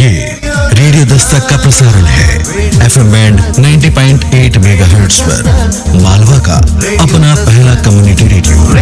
ये रेडियो दस्तक का प्रसारण है FM बैंड 90.8 मेगाहर्ट्ज पर मालवा का अपना पहला कम्युनिटी रेडियो।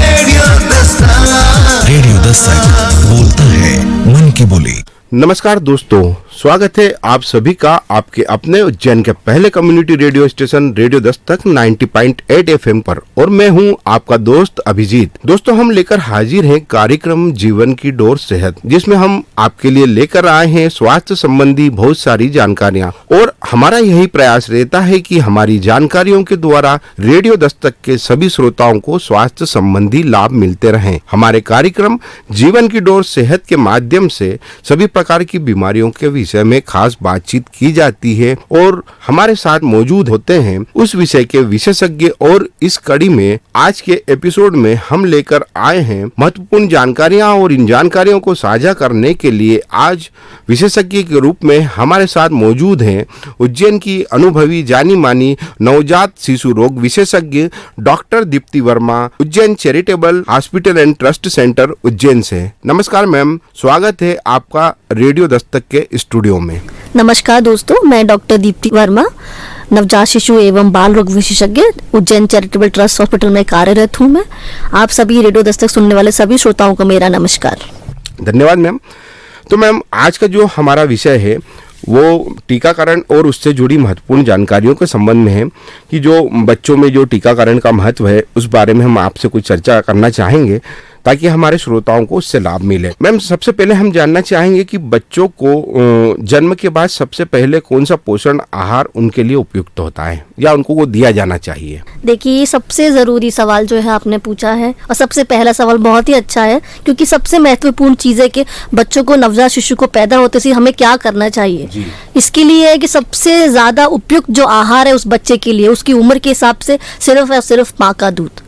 रेडियो दस्तक बोलता है मन की बोली। नमस्कार दोस्तों, स्वागत है आप सभी का आपके अपने उज्जैन के पहले community radio station radio Dastak 90.8 FM पर, और मैं हूं आपका दोस्त अभिजीत। दोस्तों, हम लेकर हाजिर हैं कार्यक्रम जीवन की डोर सेहत, जिसमें हम आपके लिए लेकर आए हैं स्वास्थ्य संबंधी बहुत सारी जानकारियां, और हमारा यही प्रयास रहता है कि हमारी जानकारियों के द्वारा रेडियो दस्तक के सभी श्रोताओं को स्वास्थ्य संबंधी लाभ मिलते रहें। हमारे कार्यक्रम जीवन की डोर सेहत के माध्यम से सभी प्रकार की बीमारियों के विषय में खास बातचीत की जाती है, और हमारे साथ मौजूद होते हैं उस विषय के विशेषज्ञ। और इस कड़ी में आज के एपिसोड में हम लेकर आए हैं महत्वपूर्ण जानकारियां, और इन जानकारियों को साझा करने के लिए आज विशेषज्ञ के रूप में हमारे साथ मौजूद हैं उज्जैन की अनुभवी जानी मानी नवजात शिशु रोग विशेषज्ञ doctor Deepti Verma, Ujjain charitable hospital and trust centre Ujjain से। नमस्कार मैम, स्वागत है आपका रेडियो दस्तक के स्टूडियो में। नमस्कार दोस्तों, मैं डॉक्टर दीप्ति वर्मा, नवजात शिशु एवं बाल रोग विशेषज्ञ उज्जैन चैरिटेबल ट्रस्ट हॉस्पिटल में कार्यरत हूँ। मैं आप सभी रेडियो दस्तक सुनने वाले सभी श्रोताओं को मेरा नमस्कार। धन्यवाद मैम। तो मैम, आज का जो हमारा विषय है वो टीकाकरण और उससे जुड़ी महत्वपूर्ण जानकारियों के संबंध में है, कि जो बच्चों में जो टीकाकरण का महत्व है उस बारे में हम आपसे कुछ चर्चा करना चाहेंगे, ताकि हमारे श्रोताओं को उससे लाभ मिले। मैम, सबसे पहले हम जानना चाहेंगे कि बच्चों को जन्म के बाद सबसे पहले कौन सा पोषण आहार उनके लिए उपयुक्त होता है या उनको वो दिया जाना चाहिए? देखिए, ये सबसे जरूरी सवाल जो है आपने पूछा है, और सबसे पहला सवाल बहुत ही अच्छा है, क्योंकि सबसे महत्वपूर्ण चीज है कि बच्चों को, नवजात शिशु को पैदा होते से हमें क्या करना चाहिए। इसके लिए है कि सबसे ज्यादा उपयुक्त जो आहार है उस बच्चे के लिए, उसकी उम्र के हिसाब से सिर्फ और सिर्फ माँ का दूध।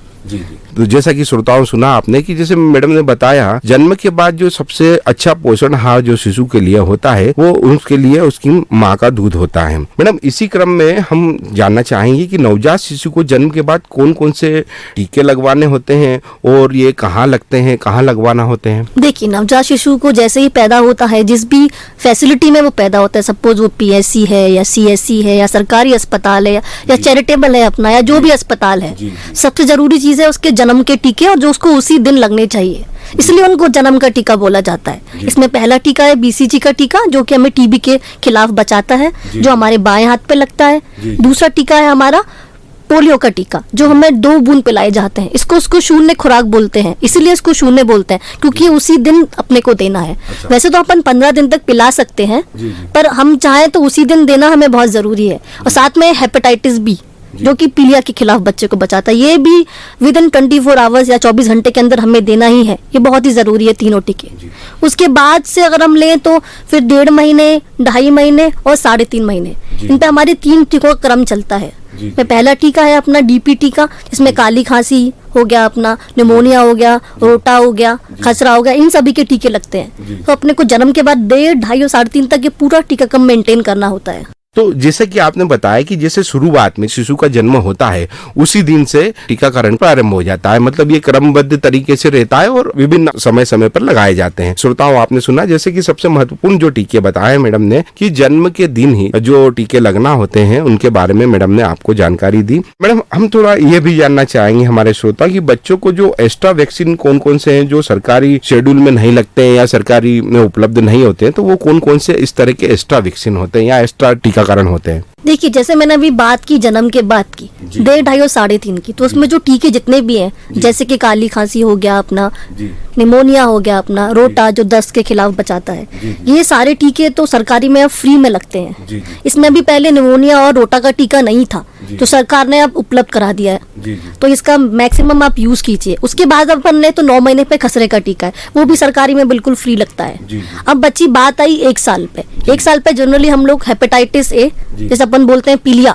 तो जैसा कि श्रोताओं सुना आपने कि जैसे मैडम ने बताया, जन्म के बाद जो सबसे अच्छा पोषण आहार जो शिशु के लिए होता है वो उसके लिए उसकी माँ का दूध होता है। मैडम, इसी क्रम में हम जानना चाहेंगे कि नवजात शिशु को जन्म के बाद कौन कौन से टीके लगवाने होते हैं, और ये कहाँ लगते हैं, कहाँ लगवाना होते हैं? देखिए, नवजात शिशु को जैसे ही पैदा होता है, जिस भी फैसिलिटी में वो पैदा होता है, सपोज वो PSC है या CSC है या सरकारी अस्पताल है या चैरिटेबल है अपना, या जो भी अस्पताल है, सबसे जरूरी चीज है उसके जन्म के टीके, और जो उसको उसी दिन लगने चाहिए, इसलिए उनको जन्म का टीका बोला जाता है। इसमें पहला टीका है BCG का टीका, जो कि हमें TB के खिलाफ बचाता है, जो हमारे बाएं हाथ पे लगता है। दूसरा टीका है हमारा पोलियो का टीका, जो हमें 2 बूंद पिलाए जाते हैं। उसको शून्य खुराक बोलते हैं, इसीलिए इसको शून्य बोलते हैं, क्योंकि उसी दिन अपने को देना है। वैसे तो अपन 15 दिन तक पिला सकते हैं, पर हम चाहें तो उसी दिन देना हमें बहुत जरूरी है। और साथ में हेपेटाइटिस B, जो कि पीलिया के खिलाफ बच्चे को बचाता है, ये भी विदिन 24 आवर्स या 24 घंटे के अंदर हमें देना ही है। ये बहुत ही जरूरी है तीनों टीके। उसके बाद से अगर हम लें तो फिर 1.5 महीने, 2.5 महीने और 3.5 महीने, इन पे हमारे 3 टीकों का क्रम चलता है। पहला टीका है अपना DP टीका, जिसमें काली खांसी हो गया, अपना निमोनिया हो गया, रोटा हो गया, खसरा हो गया, इन सभी के टीके लगते हैं। तो अपने को जन्म के बाद 1.5, 2.5 और 3.5 तक ये पूरा टीकाक्रम मेंटेन करना होता है। तो जैसे कि आपने बताया कि जैसे शुरुआत में शिशु का जन्म होता है उसी दिन से टीकाकरण प्रारंभ हो जाता है, मतलब ये क्रमबद्ध तरीके से रहता है और विभिन्न समय समय पर लगाए जाते हैं। श्रोताओं, आपने सुना जैसे कि सबसे महत्वपूर्ण जो टीके बताए मैडम ने, कि जन्म के दिन ही जो टीके लगना होते हैं उनके बारे में मैडम ने आपको जानकारी दी। मैडम, हम थोड़ा ये भी जानना चाहेंगे हमारे श्रोता कि बच्चों को जो एक्स्ट्रा वैक्सीन कौन कौन से हैं जो सरकारी शेड्यूल में नहीं लगते हैं या सरकारी में उपलब्ध नहीं होते हैं, तो वो कौन कौन से इस तरह के एक्स्ट्रा वैक्सीन होते हैं या एक्स्ट्रा टीकाकरण होते हैं? देखिए, जैसे मैंने अभी बात की जन्म के बाद की 1.5, 2.5 और 3.5 की, तो उसमें जो टीके जितने भी हैं, जैसे कि काली खांसी हो गया अपना, निमोनिया हो गया अपना, रोटा जो दस्त के खिलाफ बचाता है, ये सारे टीके तो सरकारी में अब फ्री में लगते हैं। इसमें भी पहले निमोनिया और रोटा का टीका नहीं था, तो सरकार ने अब उपलब्ध करा दिया है, तो इसका मैक्सिमम आप यूज कीजिए। उसके बाद अपन ने तो 9 महीने पे खसरे का टीका है, वो भी सरकारी में बिल्कुल फ्री लगता है। अब बच्ची बात आई 1 साल पे। 1 साल पे जनरली हम लोग हेपेटाइटिस A, जैसे अपन बोलते हैं पीलिया,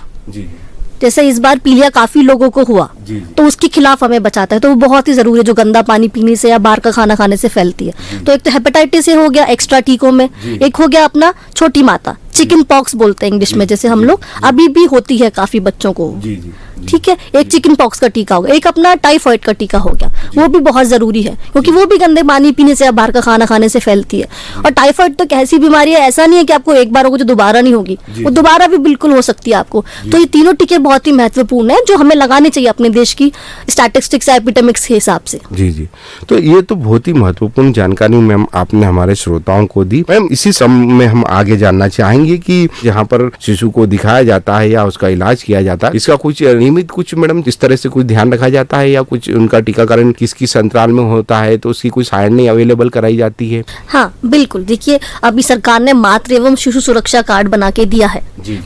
जैसे इस बार पीलिया काफी लोगों को हुआ, तो उसके खिलाफ हमें बचाता है। तो वो बहुत ही जरूरी है, जो गंदा पानी पीने से या बाहर का खाना खाने से फैलती है। तो एक तो हेपेटाइटिस ए हो गया एक्स्ट्रा टीकों में, एक हो गया अपना छोटी माता, चिकन पॉक्स बोलते हैं इंग्लिश में, जैसे हम लोग अभी भी होती है काफी बच्चों को, ठीक है। एक चिकन पॉक्स का टीका हो गया, एक अपना टाइफाइड का टीका हो गया, वो भी बहुत जरूरी है क्योंकि वो भी गंदे पानी पीने से या बाहर का खाना खाने से फैलती है। और टाइफाइड तो एक ऐसी बीमारी है, ऐसा नहीं है कि आपको एक बार होगी तो दोबारा नहीं होगी, वो दोबारा भी बिल्कुल हो सकती है आपको। तो ये तीनों टीके बहुत ही महत्वपूर्ण है जो हमें लगाने चाहिए अपने देश की स्टैटिस्टिक्स एपिडेमिक्स के हिसाब से। जी जी, तो ये तो बहुत ही महत्वपूर्ण जानकारी मैम आपने हमारे श्रोताओं को दी। मैम इसी समय में हम आगे जानना चाहेंगे कि जहाँ पर शिशु को दिखाया जाता है या उसका इलाज किया जाता है, इसका कुछ नियमित कुछ मैडम इस तरह से कुछ ध्यान रखा जाता है या कुछ उनका टीकाकरण किस किस अंतराल में होता है, तो उसकी कुछ सारणी अवेलेबल कराई जाती है? हाँ बिल्कुल, देखिए अभी सरकार ने मातृ एवं शिशु सुरक्षा कार्ड बना के दिया है,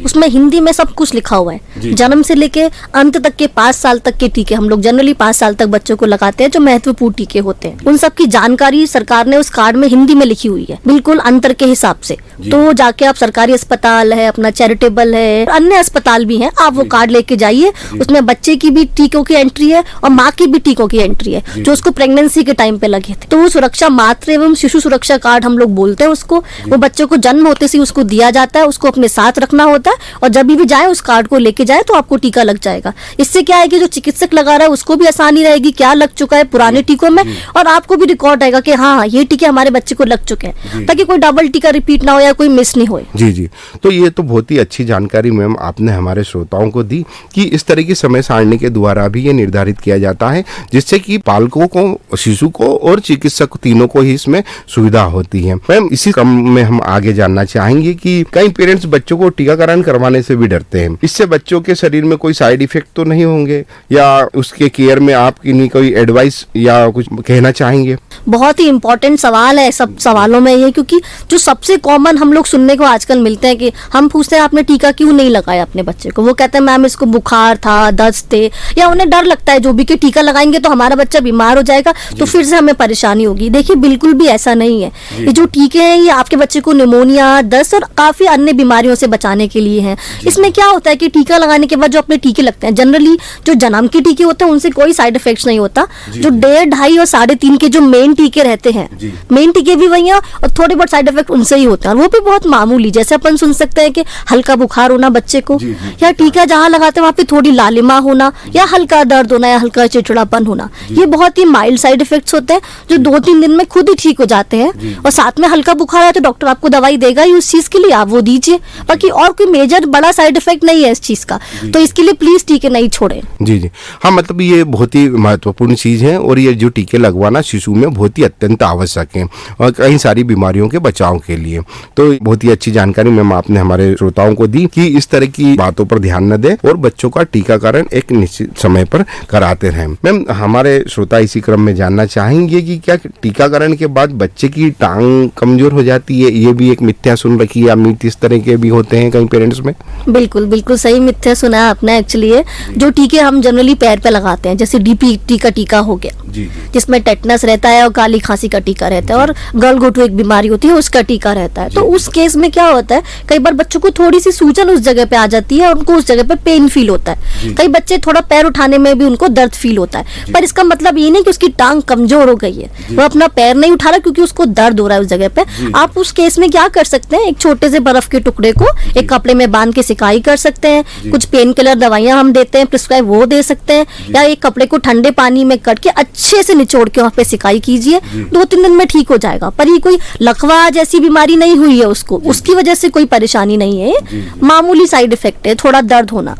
उसमें हिंदी में सब कुछ लिखा हुआ है। जन्म से लेके अंत तक के 5 साल तक के टीके हम लोग जनरली 5 साल तक बच्चों को लगाते हैं, जो महत्वपूर्ण टीके होते हैं, उन सब की जानकारी सरकार ने उस कार्ड में हिंदी में लिखी हुई है, बिल्कुल अंतर के हिसाब से। तो जाके आप सरकारी अस्पताल है, अपना चैरिटेबल है, अन्य अस्पताल भी हैं, आप वो कार्ड लेके जाइए, उसमें बच्चे की भी टीकों की एंट्री है और माँ की भी टीकों की एंट्री है जो उसको प्रेगनेंसी के टाइम पे लगे थे। तो वो सुरक्षा मातृ एवं शिशु सुरक्षा कार्ड हम लोग बोलते हैं उसको। वो बच्चों को जन्म होते से उसको दिया जाता है, उसको अपने साथ रखना होता है और जब भी जाए उस कार्ड को लेके जाए तो आपको टीका लग जाएगा। इससे क्या है कि जो चिकित्सक लगा रहा है उसको भी आसानी रहेगी क्या लग चुका है पुराने टीकों में, और आपको भी रिकॉर्ड आएगा कि हाँ ये टीके हमारे बच्चे को लग चुके हैं, ताकि कोई डबल टीका रिपीट ना हो या कोई मिस नहीं हो। जी जी, तो ये तो बहुत ही अच्छी जानकारी मैम आपने हमारे श्रोताओं को दी कि इस तरह की समय सारणी के द्वारा भी ये निर्धारित किया जाता है जिससे कि पालकों को, शिशु को और चिकित्सक तीनों को ही इसमें सुविधा होती है। मैम इसी क्रम में हम आगे जानना चाहेंगे कि कई पेरेंट्स बच्चों को टीकाकरण करवाने से भी डरते हैं, इससे बच्चों के शरीर में कोई साइड इफेक्ट तो नहीं होंगे, या उसके केयर में आप कोई एडवाइस या कुछ कहना चाहेंगे? बहुत ही इंपॉर्टेंट सवाल है सब सवालों में ये, क्योंकि जो सबसे कॉमन हम लोग सुनने को आजकल मिलते हैं कि हम पूछते हैं आपने टीका क्यों नहीं लगाया अपने बच्चे को, वो कहते हैं मैम इसको बुखार था, दस्त थे, या उन्हें डर लगता है जो भी कि टीका लगाएंगे तो हमारा बच्चा बीमार हो जाएगा तो फिर से हमें परेशानी होगी। देखिए बिल्कुल भी ऐसा नहीं है, ये जो टीके हैं ये आपके बच्चे को निमोनिया, दस्त और काफी अन्य बीमारियों से बचाने के लिए हैं। इसमें क्या होता है कि टीका लगाने के बाद जो अपने टीके लगते हैं, जनरली जो जन्म के टीके होते हैं उनसे कोई साइड इफेक्ट्स नहीं होता। जो 1.5, 2.5 और 3.5 के जो मेन टीके रहते हैं, मेन टीके भी वही हैं और थोड़े बहुत साइड इफेक्ट उनसे ही होते हैं, और वो भी बहुत मामूली, जैसे अपन सुन सकते हैं कि हल्का बुखार होना बच्चे को, या टीका जहाँ लगाते हैं वहाँ पे थोड़ी लालिमा होना, या हल्का दर्द होना, या हल्का चिड़चिड़ापन होना, ये बहुत ही माइल्ड साइड इफेक्ट्स होते हैं जो 2-3 दिन में खुद ही ठीक हो जाते हैं। और साथ में हल्का बुखार है तो डॉक्टर आपको दवाई देगा ही उस चीज के लिए, आप वो दीजिए, बाकी और कोई मेजर बड़ा साइड इफेक्ट नहीं है इस चीज का, तो इसके लिए प्लीज टीके नहीं छोड़े। जी जी, हाँ मतलब ये बहुत ही महत्वपूर्ण चीज है और ये जो टीके लगवाना शिशु में बहुत ही अत्यंत आवश्यक है और कई सारी बीमारियों के बचाव के लिए। तो बहुत ही अच्छी जानकारी मैम आपने हमारे श्रोताओं को दी कि इस तरह की बातों पर ध्यान न दें और बच्चों का टीकाकरण एक निश्चित समय पर कराते रहें। मैम हमारे श्रोता इसी क्रम में जानना चाहेंगे कि क्या टीकाकरण के बाद बच्चे की टांग कमजोर हो जाती है? ये भी एक मिथ्या सुन रखी है, या मिथ इस तरह के भी होते हैं कई पेरेंट्स में? बिल्कुल बिल्कुल सही मिथ्या सुना है आपने। एक्चुअली जो टीके हम जनरली पैर पे लगाते हैं, जैसे डीपीटी का टीका हो गया जिसमें टेटनस रहता है और काली खांसी का टीका रहता है, और गलघोटू एक बीमारी होती है उसका टीका रहता है, तो उस केस में क्या होता है कई बार बच्चों को थोड़ी सी सूजन उस जगह पे आ जाती है और उनको उस जगह पे पेन फील होता है। कई बच्चे थोड़ा पैर उठाने में भी उनको दर्द फील होता है, पर इसका मतलब ये नहीं कि उसकी टांग कमजोर हो गई है, वो अपना पैर नहीं उठा रहा क्योंकि उसको दर्द हो रहा है उस जगह पे। आप उस केस में क्या कर सकते हैं, एक छोटे से बर्फ के टुकड़े को एक कपड़े में बांध के सिकाई कर सकते हैं, कुछ पेन किलर दवाइयां हम देते हैं प्रिस्क्राइब, वो दे सकते हैं, या एक कपड़े को ठंडे पानी में कट के अच्छे से निचोड़ के वहाँ पे सिकाई कीजिए, 2-3 दिन में ठीक हो जाएगा। पर ये कोई लकवा जैसी बीमारी नहीं हुई है उसको, उसकी वजह से कोई परेशानी नहीं है, मामूली साइड इफेक्ट है थोड़ा दर्द होना।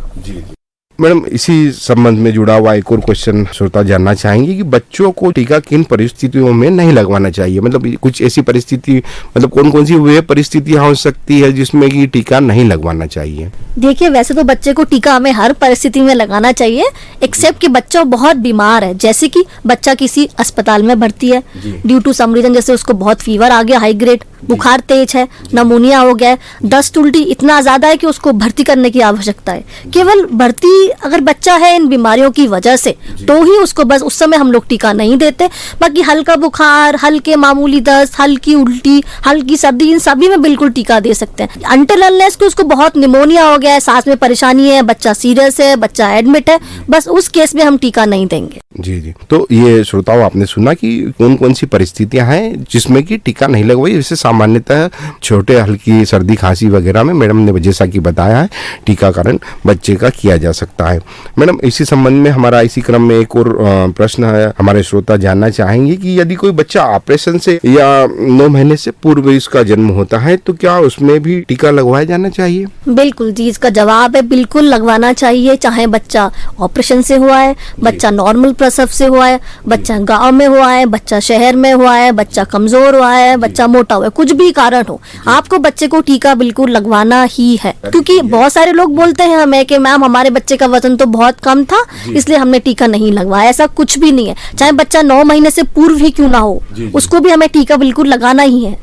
मैडम इसी संबंध में जुड़ा हुआ एक और क्वेश्चन श्रोता जानना चाहेंगे कि बच्चों को टीका किन परिस्थितियों में नहीं लगवाना चाहिए? मतलब कुछ ऐसी परिस्थिति, मतलब कौन कौन सी वे परिस्थितियां हो सकती है जिसमें कि टीका नहीं लगवाना चाहिए? देखिए वैसे तो बच्चे को टीका हमें हर परिस्थिति में लगाना चाहिए, एक्सेप्ट कि बच्चा बहुत बीमार है, जैसे कि बच्चा किसी अस्पताल में भर्ती है ड्यू टू सम रीजन, जैसे उसको बहुत फीवर आ गया हाई ग्रेड, बुखार तेज है, नमूनिया हो गया, दस्त उल्टी इतना ज्यादा है कि उसको भर्ती करने की आवश्यकता है। केवल भर्ती अगर बच्चा है इन बीमारियों की वजह से तो ही उसको बस उस समय हम लोग टीका नहीं देते। बाकी हल्का बुखार, हल्के मामूली दस्त, हल्की उल्टी, हल्की सर्दी, इन सभी में बिल्कुल टीका दे सकते हैं। अनटिल अनलेस कि उसको बहुत निमोनिया हो गया है, सांस में परेशानी है, बच्चा सीरियस है, बच्चा एडमिट है, बस उस केस में हम टीका नहीं देंगे। जी जी। तो ये श्रोताओं, आपने सुना कि कौन कौन सी परिस्थितियां हैं जिसमें कि टीका नहीं लगवाई। जैसे सामान्यतः छोटे हल्की सर्दी खांसी वगैरह में मैडम ने जैसा कि बताया है टीकाकरण बच्चे का किया जा सकता है। मैडम, इसी संबंध में हमारा इसी क्रम में एक और प्रश्न है, हमारे श्रोता जानना चाहेंगे कि यदि कोई बच्चा ऑपरेशन से या 9 महीने से पूर्व इसका जन्म होता है तो क्या उसमें भी टीका लगवाया जाना चाहिए? बिल्कुल जी, इसका जवाब है बिल्कुल लगवाना चाहिए। चाहे बच्चा ऑपरेशन से हुआ है, बच्चा नॉर्मल प्रसव से हुआ है, बच्चा गांव में हुआ है, बच्चा शहर में हुआ है, बच्चा कमजोर हुआ है, बच्चा मोटा हुआ है, कुछ भी कारण हो, आपको बच्चे को टीका बिल्कुल लगवाना ही है। क्योंकि बहुत सारे लोग बोलते हैं हमें कि मैम हमारे बच्चे का वजन तो बहुत कम था इसलिए हमने टीका नहीं लगवाया। ऐसा कुछ भी नहीं है। चाहे बच्चा 9 महीने से पूर्व ही क्यों ना हो, उसको भी हमें टीका बिल्कुल लगाना ही है।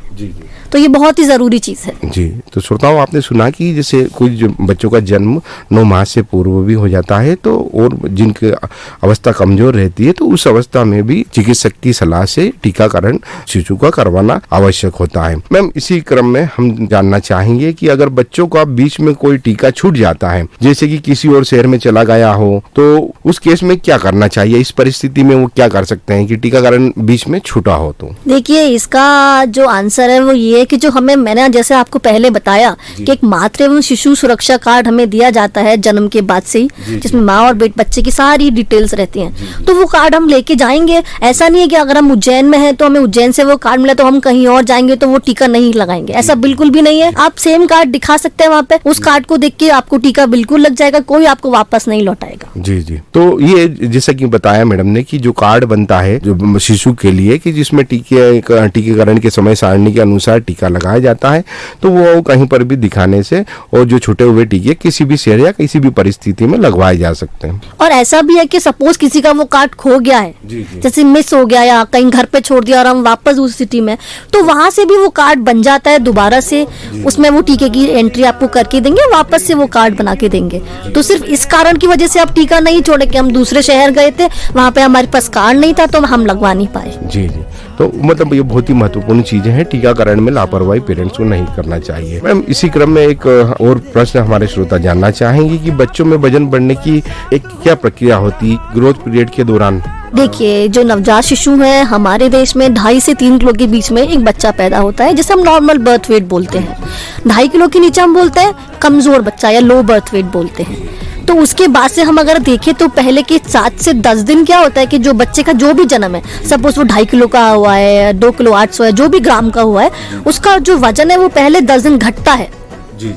तो ये बहुत ही जरूरी चीज है। जी। तो श्रोताओं, आपने सुना कि जैसे कुछ बच्चों का जन्म 9 माह से पूर्व भी हो जाता है तो और जिनकी अवस्था कमजोर रहती है तो उस अवस्था में भी चिकित्सक की सलाह से टीकाकरण शिशु का करवाना आवश्यक होता है। मैम, इसी क्रम में हम जानना चाहेंगे कि अगर बच्चों का बीच में कोई टीका छूट जाता है, जैसे कि किसी और शहर में चला गया हो, तो उस केस में क्या करना चाहिए? इस परिस्थिति में वो क्या कर सकते हैं कि टीकाकरण बीच में छूटा हो? तो देखिए, इसका जो आंसर है वो ये है कि जो मैंने जैसे आपको पहले बताया कि एक मातृ एवं शिशु सुरक्षा कार्ड हमें दिया जाता है जन्म के बाद से ही, जिसमें माँ और बच्चे की सारी डिटेल्स रहती हैं। तो वो कार्ड हम लेके जाएंगे। ऐसा नहीं है कि अगर हम उज्जैन में हैं तो हमें उज्जैन से वो कार्ड मिला तो हम कहीं और जाएंगे तो वो टीका नहीं लगाएंगे, ऐसा बिल्कुल भी नहीं है। आप सेम कार्ड दिखा सकते हैं वहाँ पे, उस कार्ड को देख के आपको टीका बिल्कुल लग जाएगा, कोई आपको वापस नहीं लौटाएगा। जी जी। तो ये जैसा कि बताया मैडम ने कि जो कार्ड बनता है जो शिशु के लिए कि जिसमें टीकाकरण के समय सारणी के अनुसार टीका लगाया जाता है, तो वो कहीं पर भी दिखाने से और जो छूटे हुए टीके किसी भी शहर या किसी भी परिस्थिति में लगवाए जा सकते हैं। और ऐसा भी है कि सपोज किसी का वो कार्ड खो गया है, जैसे मिस हो गया या कहीं घर पे छोड़ दिया और हम वापस उस सिटी में, तो वहां से भी वो कार्ड बन जाता है दोबारा से, उसमें वो टीके की एंट्री आपको करके देंगे, वापस से वो कार्ड बना के देंगे। तो सिर्फ इस कारण की वजह से आप टीका नहीं छोड़े कि हम दूसरे शहर गए थे, वहां पे हमारे पास कार्ड नहीं था तो हम लगवा नहीं पाए। जी जी। तो मतलब ये बहुत ही महत्वपूर्ण चीजें हैं, टीकाकरण में लापरवाही पेरेंट्स को नहीं करना चाहिए। मैम, इसी क्रम में एक और प्रश्न हमारे श्रोता जानना चाहेंगे कि बच्चों में वजन बढ़ने की एक क्या प्रक्रिया होती ग्रोथ पीरियड के दौरान? देखिए, जो नवजात शिशु है हमारे देश में 2.5 से 3 किलो के बीच में एक बच्चा पैदा होता है, जिसे हम नॉर्मल बर्थ वेट बोलते हैं। 2.5 किलो के नीचे हम बोलते हैं कमजोर बच्चा या लो बर्थ वेट बोलते हैं। तो उसके बाद से हम अगर देखें तो पहले के 7 से 10 दिन क्या होता है कि जो बच्चे का जो भी जन्म है, सपोज वो 2.5 किलो का हुआ है, 2 किलो 800 है, जो भी ग्राम का हुआ है, उसका जो वजन है वो पहले 10 दिन घटता है। जी।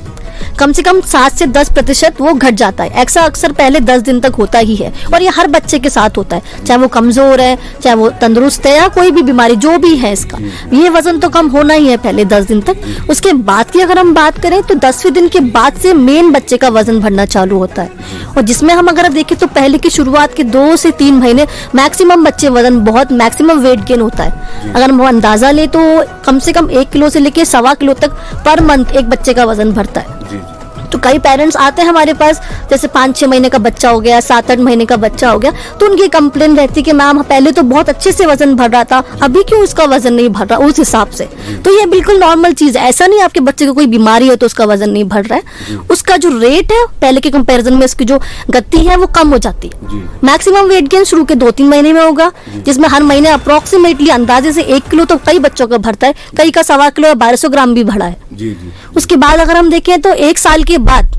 कम से कम 7 से 10% वो घट जाता है। ऐसा अक्सर पहले 10 दिन तक होता ही है और ये हर बच्चे के साथ होता है, चाहे वो कमजोर है, चाहे वो तंदुरुस्त है या कोई भी बीमारी जो भी है, इसका ये वजन तो कम होना ही है पहले 10 दिन तक। उसके बाद की अगर हम बात करें तो 10वें दिन के बाद से मेन बच्चे का वजन बढ़ना चालू होता है, और जिसमें हम अगर देखें तो पहले की शुरुआत के 2 से 3 महीने मैक्सिमम बच्चे वजन बहुत मैक्सिमम वेट गेन होता है। अगर हम अंदाजा ले तो कम से कम 1 किलो से लेके 1.25 किलो तक पर मंथ एक बच्चे का वजन बढ़ता है। तो कई पेरेंट्स आते हैं हमारे पास, जैसे 5-6 महीने का बच्चा हो गया, 7-8 महीने का बच्चा हो गया, तो उनकी कंप्लेन रहती है कि मैम पहले तो बहुत अच्छे से वजन बढ़ रहा था, अभी क्यों इसका वजन नहीं बढ़ रहा उस हिसाब से। तो ये बिल्कुल नॉर्मल चीज है, ऐसा नहीं आपके बच्चे को कोई बीमारी है तो उसका वजन नहीं बढ़ रहा है। उसका जो रेट है पहले के कंपेरिजन में उसकी जो गति है वो कम हो जाती है। मैक्सिमम वेट गेन शुरू के 2-3 महीने में होगा, जिसमें हर महीने अप्रोक्सीमेटली अंदाजे से 1 किलो तो कई बच्चों का बढ़ता है, कई का 1.25 किलो या 1200 ग्राम भी बढ़ा है। उसके बाद अगर हम देखें तो 1 साल के बाद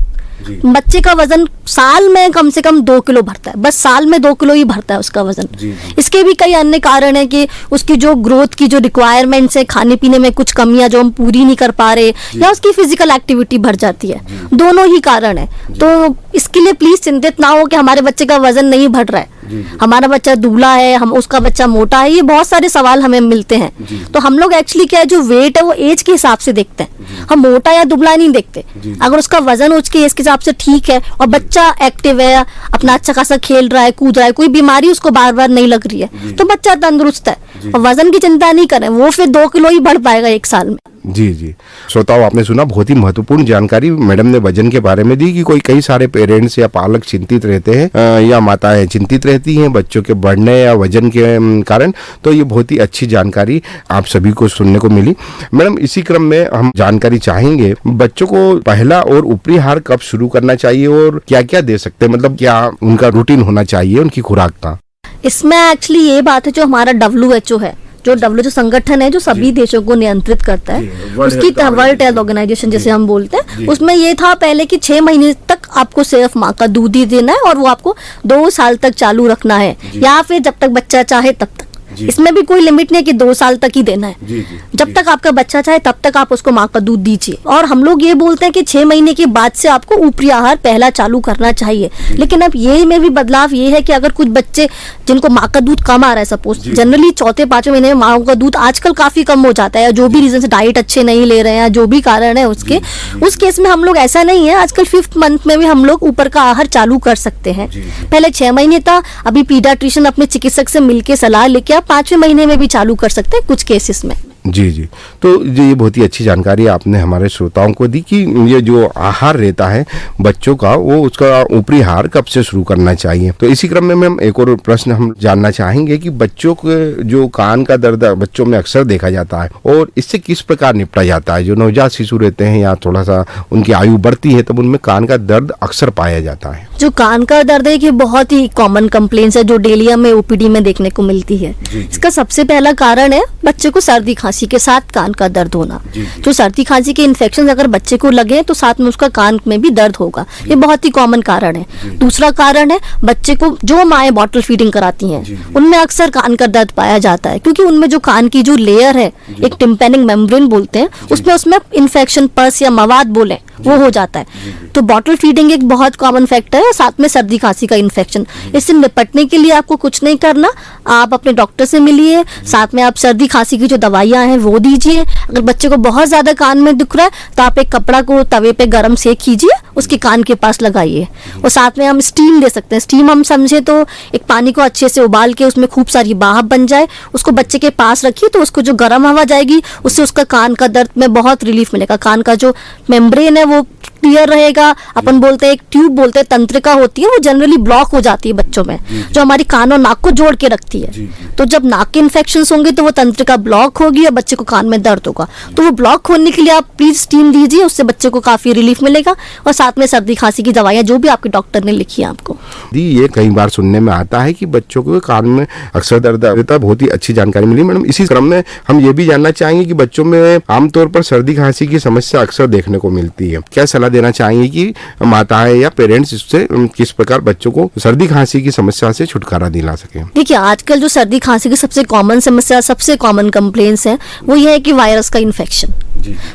बच्चे का वजन साल में कम से कम 2 किलो बढ़ता है, बस साल में 2 किलो ही बढ़ता है उसका वजन। इसके भी कई अन्य कारण है कि उसकी जो ग्रोथ की जो रिक्वायरमेंट्स है, खाने पीने में कुछ कमियां जो हम पूरी नहीं कर पा रहे, या उसकी फिजिकल एक्टिविटी बढ़ जाती है, दोनों ही कारण है। तो इसके लिए प्लीज चिंतित ना हो कि हमारे बच्चे का वजन नहीं बढ़ रहा है, हमारा बच्चा दुबला है, हम उसका बच्चा मोटा है, ये बहुत सारे सवाल हमें मिलते हैं। तो हम लोग एक्चुअली क्या है, जो वेट है वो एज के हिसाब से देखते हैं, हम मोटा या दुबला नहीं देखते। अगर उसका वजन उसके एज के हिसाब से ठीक है और बच्चा एक्टिव है, अपना अच्छा खासा खेल रहा है, कूद रहा है, कोई बीमारी उसको बार बार नहीं लग रही है, तो बच्चा तंदुरुस्त है और वजन की चिंता नहीं करें, वो फिर 2 किलो ही बढ़ पाएगा 1 साल में। जी जी। श्रोताओं, आपने सुना बहुत ही महत्वपूर्ण जानकारी मैडम ने वजन के बारे में दी कि कई सारे पेरेंट्स या पालक चिंतित रहते हैं या माताएं चिंतित रहती हैं बच्चों के बढ़ने या वजन के कारण। तो ये बहुत ही अच्छी जानकारी आप सभी को सुनने को मिली। मैडम, इसी क्रम में हम जानकारी चाहेंगे बच्चों को पहला और ऊपरी आहार कब शुरू करना चाहिए और क्या क्या दे सकते हैं, मतलब क्या उनका रूटीन होना चाहिए उनकी खुराक का? इसमें एक्चुअली ये बात है, जो हमारा WHO है, जो WHO संगठन है जो सभी देशों को नियंत्रित करता है, उसकी वर्ल्ड हेल्थ ऑर्गेनाइजेशन जिसे हम बोलते हैं, उसमें ये था पहले कि 6 महीने तक आपको सिर्फ माँ का दूध ही देना है और वो आपको 2 साल तक चालू रखना है, या फिर जब तक बच्चा चाहे तब तक। इसमें भी कोई लिमिट नहीं है कि 2 साल तक ही देना है। जब तक आपका बच्चा चाहे तब तक आप उसको माँ का दूध दीजिए। और हम लोग ये बोलते हैं कि 6 महीने के बाद से आपको ऊपरी आहार पहला चालू करना चाहिए। लेकिन अब ये में भी बदलाव ये है कि अगर कुछ बच्चे जिनको माँ का दूध कम आ रहा है, सपोज जनरली 4-5 महीने में माँ का दूध आजकल काफी कम हो जाता है, जो भी रीजन से डाइट अच्छे नहीं ले रहे हैं, जो भी कारण है उसके, उस केस में हम लोग ऐसा नहीं है, आजकल 5th मंथ में भी हम लोग ऊपर का आहार चालू कर सकते हैं। पहले 6 महीने था, अभी पीडियाट्रिशियन अपने चिकित्सक से मिलकर सलाह लेके आप 5वें महीने में भी चालू कर सकते हैं कुछ केसेस में। जी जी। तो ये बहुत ही अच्छी जानकारी आपने हमारे श्रोताओं को दी कि ये जो आहार रहता है बच्चों का, वो उसका ऊपरी आहार कब से शुरू करना चाहिए। तो इसी क्रम में मैम एक और प्रश्न हम जानना चाहेंगे कि बच्चों के जो कान का दर्द बच्चों में अक्सर देखा जाता है और इससे किस प्रकार निपटा जाता है। जो नवजात शिशु रहते हैं या थोड़ा सा उनकी आयु बढ़ती है तब उनमें कान का दर्द अक्सर पाया जाता है। जो कान का दर्द है कि बहुत ही कॉमन कंप्लेंट्स है जो डेली हमें OPD में देखने को मिलती है। इसका सबसे पहला कारण है बच्चे को सर्दी खांसी के साथ कान का दर्द होना। जो सर्दी खांसी के इन्फेक्शन अगर बच्चे को लगे तो साथ में उसका कान में भी दर्द होगा, ये बहुत ही कॉमन कारण है। दूसरा कारण है बच्चे को जो माएँ बॉटल फीडिंग कराती हैं उनमें अक्सर कान का दर्द पाया जाता है, क्योंकि उनमें जो कान की जो लेयर है, एक टिम्पैनिक मेम्ब्रेन बोलते हैं, उसमें इन्फेक्शन, पस या मवाद बोले वो हो जाता है। तो बॉटल फीडिंग एक बहुत कॉमन फैक्टर है, साथ में सर्दी खांसी का इन्फेक्शन। इससे निपटने के लिए आपको कुछ नहीं करना, आप अपने डॉक्टर से मिलिए, साथ में आप सर्दी खांसी की जो दवाइयाँ हैं वो दीजिए। अगर बच्चे को बहुत ज्यादा कान में दुख रहा है तो आप एक कपड़ा को तवे पे गर्म सेक कीजिए, उसके कान के पास लगाइए। और साथ में हम स्टीम दे सकते हैं। स्टीम हम समझे तो एक पानी को अच्छे से उबाल के उसमें खूब सारी भाप बन जाए, उसको बच्चे के पास रखिए तो उसको जो गर्म हवा जाएगी उससे उसका कान का दर्द में बहुत रिलीफ मिलेगा। कान का जो मेम्ब्रेन है वो क्लियर रहेगा। अपन बोलते हैं एक ट्यूब बोलते हैं तंत्रिका होती है, वो जनरली ब्लॉक हो जाती है बच्चों में, जो हमारी कान और नाक को जोड़ के रखती है। तो जब नाक के इन्फेक्शंस होंगे तो वो तंत्रिका ब्लॉक होगी और बच्चे को कान में दर्द होगा। तो वो ब्लॉक होने के लिए आप प्लीज स्टीम दीजिए, उससे बच्चे को काफी रिलीफ मिलेगा। और साथ में सर्दी खांसी की दवाइयाँ जो भी आपके डॉक्टर ने लिखी है आपको। ये कई बार सुनने में आता है कि बच्चों को कान में अक्सर दर्द रहता है। बहुत ही अच्छी जानकारी मिली मैडम। इसी क्रम में हम ये भी जानना चाहेंगे कि बच्चों में आमतौर पर सर्दी खांसी की समस्या अक्सर देखने को मिलती है, क्या सलाह देना चाहेंगे कि माताएं या पेरेंट्स इससे किस प्रकार बच्चों को सर्दी खांसी की समस्या से छुटकारा दिला सके? देखिए, आजकल जो सर्दी खांसी की सबसे कॉमन समस्या, सबसे कॉमन कंप्लेंट्स है वो ये है कि वायरस का इन्फेक्शन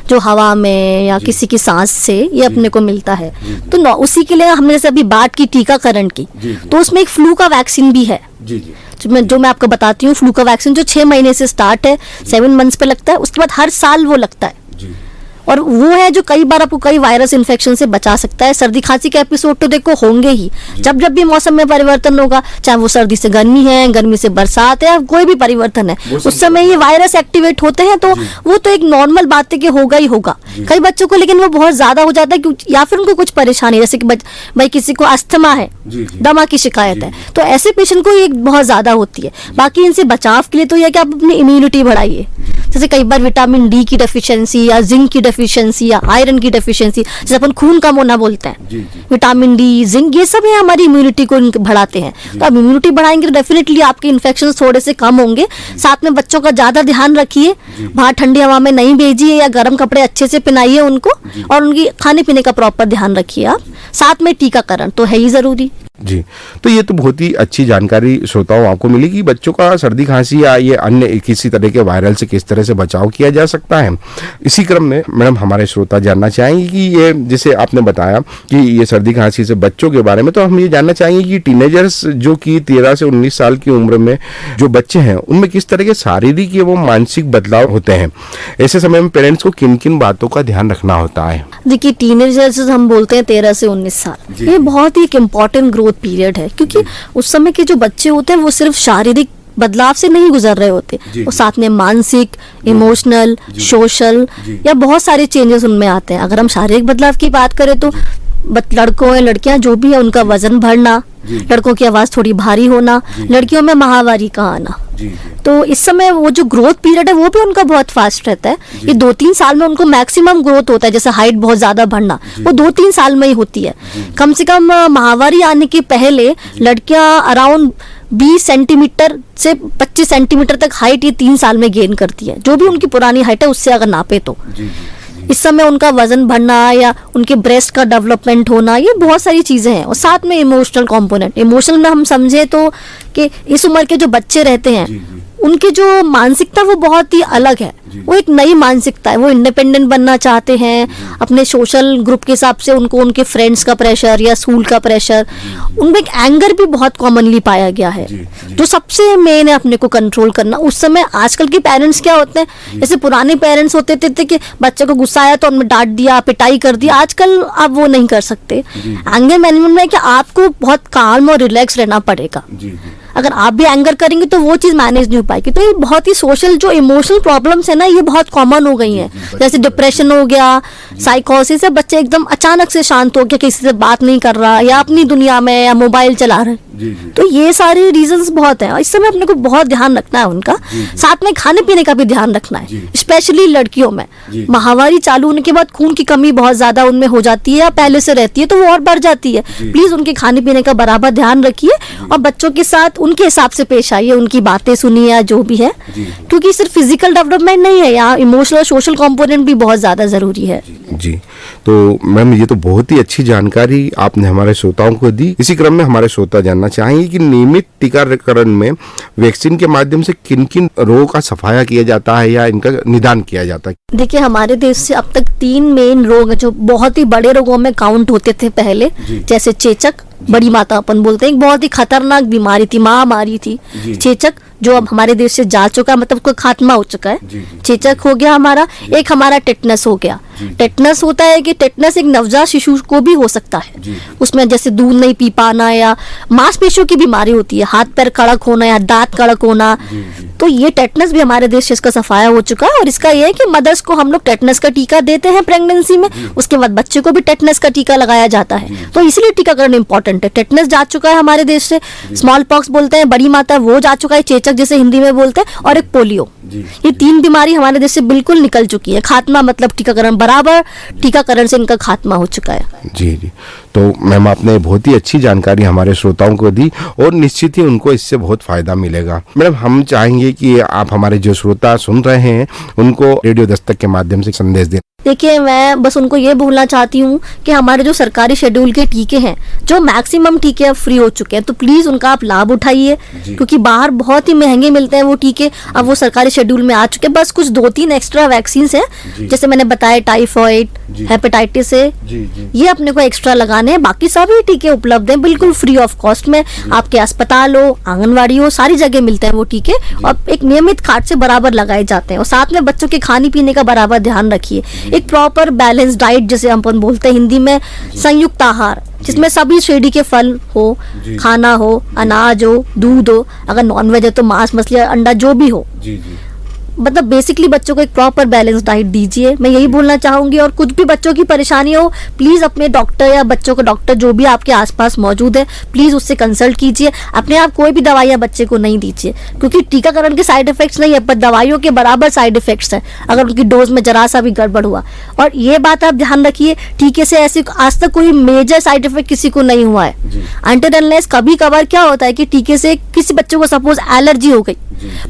जो हवा में या किसी की सांस से ये अपने को मिलता है। तो उसी के लिए हमने जैसे अभी बाढ़ की टीकाकरण की, तो उसमें एक फ्लू का वैक्सीन भी है जो मैं आपको बताती हूँ। फ्लू का वैक्सीन जो 6 महीने से स्टार्ट है, 7 मंथ्स पे लगता है, उसके बाद हर साल वो लगता है। और वो है जो कई बार आपको कई वायरस इन्फेक्शन से बचा सकता है। सर्दी खांसी के एपिसोड तो देखो होंगे ही, जब जब भी मौसम में परिवर्तन होगा, चाहे वो सर्दी से गर्मी है, गर्मी से बरसात है, या कोई भी परिवर्तन है, उस समय ये वायरस एक्टिवेट होते हैं। तो वो तो एक नॉर्मल बात है कि होगा ही होगा। कई बच्चों को लेकिन वो बहुत ज्यादा हो जाता है, या फिर उनको कुछ परेशानी, जैसे कि भाई किसी को अस्थमा है, दमा की शिकायत है, तो ऐसे पेशेंट को ये बहुत ज्यादा होती है। बाकी इनसे बचाव के लिए तो यह कि आप अपनी इम्यूनिटी बढ़ाइए। जैसे कई बार विटामिन D की डेफिशिएंसी या जिंक की डेफिशिएंसी या आयरन की डेफिशिएंसी, जैसे अपन खून कम होना बोलते हैं, विटामिन D, जिंक, ये सब है हमारी इम्यूनिटी को बढ़ाते हैं। तो आप इम्यूनिटी बढ़ाएंगे तो डेफिनेटली आपके इन्फेक्शन थोड़े से कम होंगे। साथ में बच्चों का ज्यादा ध्यान रखिए, बाहर ठंडी हवा में नहीं भेजिए, या गर्म कपड़े अच्छे से पहनाइए उनको, और उनकी खाने पीने का प्रॉपर ध्यान रखिए आप। साथ में टीकाकरण तो है ही जरूरी। जी, तो ये तो बहुत ही अच्छी जानकारी श्रोताओं आपको मिली कि बच्चों का सर्दी खांसी या ये अन्य किसी तरह के वायरल से किस तरह से बचाव किया जा सकता है। इसी क्रम में मैडम हमारे श्रोता जानना चाहेंगे कि ये जैसे आपने बताया कि ये सर्दी खांसी से बच्चों के बारे में, तो हम ये जानना चाहेंगे कि टीनेजर्स जो कि 13 से 19 साल की उम्र में जो बच्चे हैं उनमें किस तरह के शारीरिक या वो मानसिक बदलाव होते हैं। ऐसे समय में पेरेंट्स को किन किन बातों का ध्यान रखना होता है? देखिए, टीनेजर्स हम बोलते हैं 13 से 19 साल, ये बहुत ही एक इम्पॉर्टेंट ग्रोथ पीरियड है, क्योंकि उस समय के जो बच्चे होते हैं वो सिर्फ शारीरिक बदलाव से नहीं गुजर रहे होते, वो साथ में मानसिक, इमोशनल, सोशल या बहुत सारे चेंजेस उनमें आते हैं। अगर हम शारीरिक बदलाव की बात करें तो लड़कों या लड़कियां जो भी है उनका वजन बढ़ना, लड़कों की आवाज थोड़ी भारी होना, लड़कियों में माहवारी का आना। तो इस समय वो जो ग्रोथ पीरियड है वो भी उनका बहुत फास्ट रहता है। ये 2-3 साल में उनको मैक्सिमम ग्रोथ होता है, जैसे हाइट बहुत ज्यादा बढ़ना वो 2-3 साल में ही होती है। कम से कम माहवारी आने के पहले लड़कियां अराउंड 20 सेंटीमीटर से 25 सेंटीमीटर तक हाइट ये 3 साल में गेन करती है, जो भी उनकी पुरानी हाइट है उससे अगर नापे तो। इस समय उनका वजन बढ़ना या उनके ब्रेस्ट का डेवलपमेंट होना, ये बहुत सारी चीजें हैं। और साथ में इमोशनल कंपोनेंट, इमोशनल में हम समझे तो कि इस उम्र के जो बच्चे रहते हैं उनकी जो मानसिकता वो बहुत ही अलग है, वो एक नई मानसिकता है। वो इंडिपेंडेंट बनना चाहते हैं, अपने सोशल ग्रुप के हिसाब से उनको उनके फ्रेंड्स का प्रेशर या स्कूल का प्रेशर, उनमें एक एंगर भी बहुत कॉमनली पाया गया है जो सबसे मेन है अपने को कंट्रोल करना। उस समय आजकल के पेरेंट्स क्या होते हैं, जैसे पुराने पेरेंट्स होते थे कि बच्चे को गुस्सा आया तो हमने डांट दिया, पिटाई कर दी। आजकल आप वो नहीं कर सकते। एंगर मैनेजमेंट में कि आपको बहुत काम और रिलैक्स रहना पड़ेगा। अगर आप भी एंगर करेंगे तो वो चीज मैनेज नहीं हो पाएगी। तो ये बहुत ही सोशल जो इमोशनल प्रॉब्लम्स है ना, ये बहुत कॉमन हो गई हैं। जैसे डिप्रेशन हो गया, साइकोसिस है, बच्चे एकदम अचानक से शांत हो गया, किसी से बात नहीं कर रहा या अपनी दुनिया में या मोबाइल चला रहे। तो ये सारे रीजंस बहुत हैं और इस समय अपने को बहुत ध्यान रखना है उनका। साथ में खाने पीने का भी ध्यान रखना है, स्पेशली लड़कियों में। माहवारी चालू होने के बाद खून की कमी बहुत ज्यादा उनमें हो जाती है या पहले से रहती है तो वो और बढ़ जाती है। प्लीज उनके खाने पीने का बराबर ध्यान रखिए और बच्चों के साथ उनके हिसाब से पेश आइए, उनकी बातें सुनिए या जो भी है, क्योंकि सिर्फ फिजिकल डेवलपमेंट नहीं है, यहाँ इमोशनल सोशल कंपोनेंट भी बहुत ज्यादा जरूरी है। जी, तो मैम ये तो बहुत ही अच्छी जानकारी आपने हमारे श्रोताओं को दी। इसी क्रम में हमारे श्रोता जानना चाहेंगे कि नियमित टीकाकरण में वैक्सीन के माध्यम से किन किन रोगों का सफाया किया जाता है या इनका निदान किया जाता है? देखिए, हमारे देश से अब तक 3 मेन रोग है जो बहुत ही बड़े रोगों में काउंट होते थे पहले, जैसे चेचक, बड़ी माता अपन बोलते हैं, एक बहुत ही खतरनाक बीमारी थी, महामारी थी चेचक, जो अब हमारे देश से जा चुका, मतलब उसका खात्मा हो चुका है। चेचक हो गया हमारा, एक हमारा टेटनस हो गया। टेटनस होता है कि टेटनस एक नवजात शिशु को भी हो सकता है, उसमें जैसे दूध नहीं पी पाना या मांसपेशियों की बीमारी होती है, हाथ पैर कड़क होना या दांत कड़क होना। तो ये टेटनस भी हमारे देश से इसका सफाया हो चुका है। और इसका ये है कि मदर्स को हम लोग टेटनस का टीका देते हैं प्रेगनेंसी में, उसके बाद बच्चे को भी टेटनस का टीका लगाया जाता है। तो इसलिए टीकाकरण इंपॉर्टेंट है। टेटनस जा चुका है हमारे देश से, स्मॉल पॉक्स बोलते हैं, बड़ी माता वो जा चुका है, चेचक जैसे हिंदी में बोलते हैं, और एक पोलियो। ये 3 बीमारी हमारे देश से बिल्कुल निकल चुकी है। खात्मा मतलब टीकाकरण बराबर, टीकाकरण से इनका खात्मा हो चुका है। जी, तो मैम आपने बहुत ही अच्छी जानकारी हमारे श्रोताओं को दी और निश्चित ही उनको इससे बहुत फायदा मिलेगा। मैडम, हम चाहेंगे कि आप हमारे जो श्रोता सुन रहे हैं उनको रेडियो दस्तक के माध्यम से संदेश दें। देखिए, मैं बस उनको ये बोलना चाहती हूँ कि हमारे जो सरकारी शेड्यूल के टीके हैं, जो मैक्सिमम टीके अब फ्री हो चुके हैं, तो प्लीज उनका आप लाभ उठाइए, क्योंकि बाहर बहुत ही महंगे मिलते हैं वो टीके। अब वो सरकारी शेड्यूल में आ चुके हैं। बस कुछ 2-3 एक्स्ट्रा वैक्सीन हैं, जैसे मैंने बताया टाइफॉइड, हेपेटाइटिस है, ये अपने को एक्स्ट्रा लगाने हैं। बाकी सभी टीके उपलब्ध हैं बिल्कुल फ्री ऑफ कॉस्ट में। आपके अस्पताल हो, आंगनवाड़ी हो, सारी जगह मिलते हैं वो टीके और एक नियमित खाट से बराबर लगाए जाते हैं। और साथ में बच्चों के खाने पीने का बराबर ध्यान रखिए, एक प्रॉपर बैलेंस डाइट जिसे अपन बोलते हैं हिंदी में, संयुक्त आहार, जिसमें सभी श्रेणी के फल हो, खाना हो, अनाज हो, दूध हो, अगर नॉनवेज है तो मांस, मछली, अंडा, जो भी हो। मतलब बेसिकली बच्चों को एक प्रॉपर बैलेंस डाइट दीजिए, मैं यही बोलना चाहूंगी। और कुछ भी बच्चों की परेशानी हो, प्लीज अपने डॉक्टर या बच्चों का डॉक्टर जो भी आपके आसपास मौजूद है, प्लीज उससे कंसल्ट कीजिए। अपने आप कोई भी दवाइयां बच्चे को नहीं दीजिए, क्योंकि टीकाकरण के साइड इफेक्ट्स नहीं है, पर दवाइयों के बराबर साइड इफेक्ट्स है अगर उनकी डोज में जरा सा भी गड़बड़ हुआ। और ये बात आप ध्यान रखिए, टीके से ऐसे आज तक कोई मेजर साइड इफेक्ट किसी को नहीं हुआ है। अनटिल अनलेस कभी कभार क्या होता है कि टीके से किसी बच्चों को सपोज एलर्जी हो गई,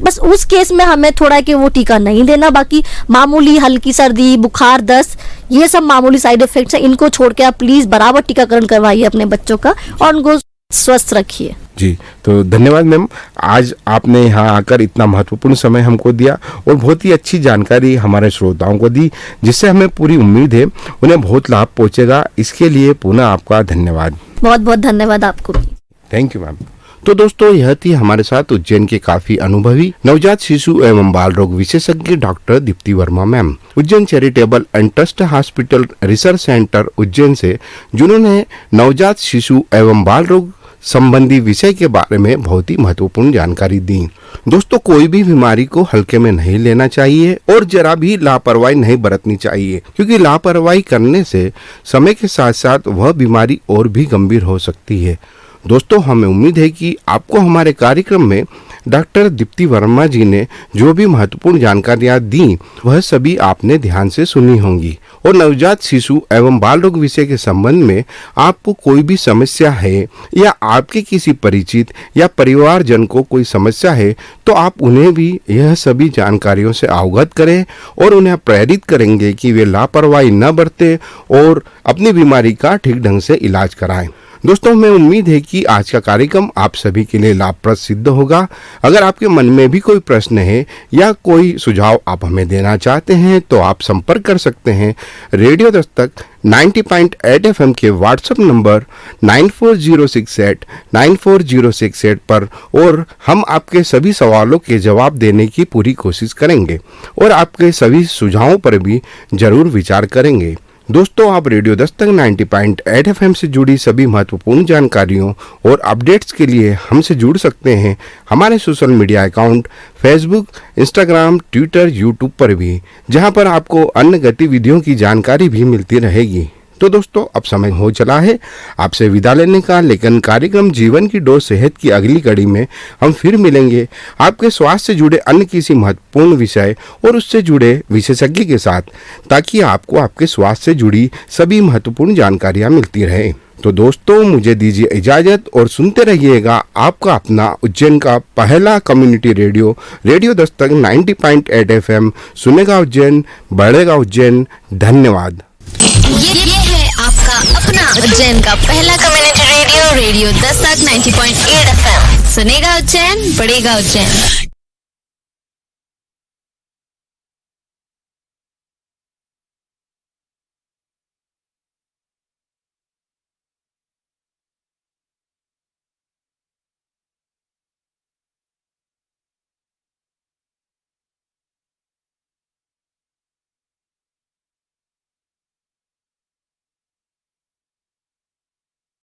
बस उस केस में हमें थोड़ा कि वो टीका नहीं देना। बाकी मामूली हल्की सर्दी, बुखार, दस्त, ये सब मामूली साइड इफेक्ट्स हैं, इनको छोड़ के आप प्लीज बराबर टीकाकरण करवाइए अपने बच्चों का और उनको स्वस्थ रखिए। जी, तो धन्यवाद मैम, आज आपने यहाँ आकर इतना महत्वपूर्ण समय हमको दिया और बहुत ही अच्छी जानकारी हमारे श्रोताओं को दी, जिससे हमें पूरी उम्मीद है उन्हें बहुत लाभ पहुँचेगा। इसके लिए पुनः आपका धन्यवाद। बहुत बहुत धन्यवाद आपको भी। Thank you ma'am. तो दोस्तों, यह थी हमारे साथ उज्जैन के काफी अनुभवी नवजात शिशु एवं बाल रोग विशेषज्ञ doctor Deepti Verma ma'am, Ujjain charitable and trust hospital research centre Ujjain से, जिन्होंने नवजात शिशु एवं बाल रोग संबंधी विषय के बारे में बहुत ही महत्वपूर्ण जानकारी दी। दोस्तों, कोई भी बीमारी को हल्के में नहीं लेना चाहिए और जरा भी लापरवाही नहीं बरतनी चाहिए, क्योंकि लापरवाही करने से समय के साथ साथ वह बीमारी और भी गंभीर हो सकती है। दोस्तों, हमें उम्मीद है कि आपको हमारे कार्यक्रम में डॉक्टर दीप्ति वर्मा जी ने जो भी महत्वपूर्ण जानकारियां दी वह सभी आपने ध्यान से सुनी होंगी। और नवजात शिशु एवं बाल रोग विषय के संबंध में आपको कोई भी समस्या है या आपके किसी परिचित या परिवारजन को कोई समस्या है तो आप उन्हें भी यह सभी जानकारियों से अवगत करें और उन्हें प्रेरित करेंगे कि वे लापरवाही न बरतें और अपनी बीमारी का ठीक ढंग से इलाज कराएं। दोस्तों, हमें उम्मीद है कि आज का कार्यक्रम आप सभी के लिए लाभप्रद सिद्ध होगा। अगर आपके मन में भी कोई प्रश्न है या कोई सुझाव आप हमें देना चाहते हैं तो आप संपर्क कर सकते हैं रेडियो दस्तक 90.8 FM के व्हाट्सएप नंबर 9406894068 पर और हम आपके सभी सवालों के जवाब देने की पूरी कोशिश करेंगे और आपके सभी सुझावों पर भी जरूर विचार करेंगे। दोस्तों, आप रेडियो दस्तक 90.8 FM से जुड़ी सभी महत्वपूर्ण जानकारियों और अपडेट्स के लिए हमसे जुड़ सकते हैं हमारे social media account Facebook, Instagram, Twitter, YouTube पर भी, जहां पर आपको अन्य गतिविधियों की जानकारी भी मिलती रहेगी। तो दोस्तों, अब समय हो चला है आपसे विदा लेने का, लेकिन कार्यक्रम जीवन की डोज सेहत की अगली कड़ी में हम फिर मिलेंगे आपके स्वास्थ्य से जुड़े अन्य किसी महत्वपूर्ण विषय और उससे जुड़े विशेषज्ञ के साथ, ताकि आपको आपके स्वास्थ्य से जुड़ी सभी महत्वपूर्ण जानकारियां मिलती रहे। तो दोस्तों, मुझे दीजिए इजाजत और सुनते रहिएगा आपका अपना उज्जैन का पहला community radio, radio Dastak 90.8 FM। सुनेगा उज्जैन, बढ़ेगा उज्जैन। धन्यवाद। ये है आपका अपना उज्जैन का पहला community radio, radio Dastak 90.8 FM। सुनेगा उज्जैन, बढ़ेगा उज्जैन।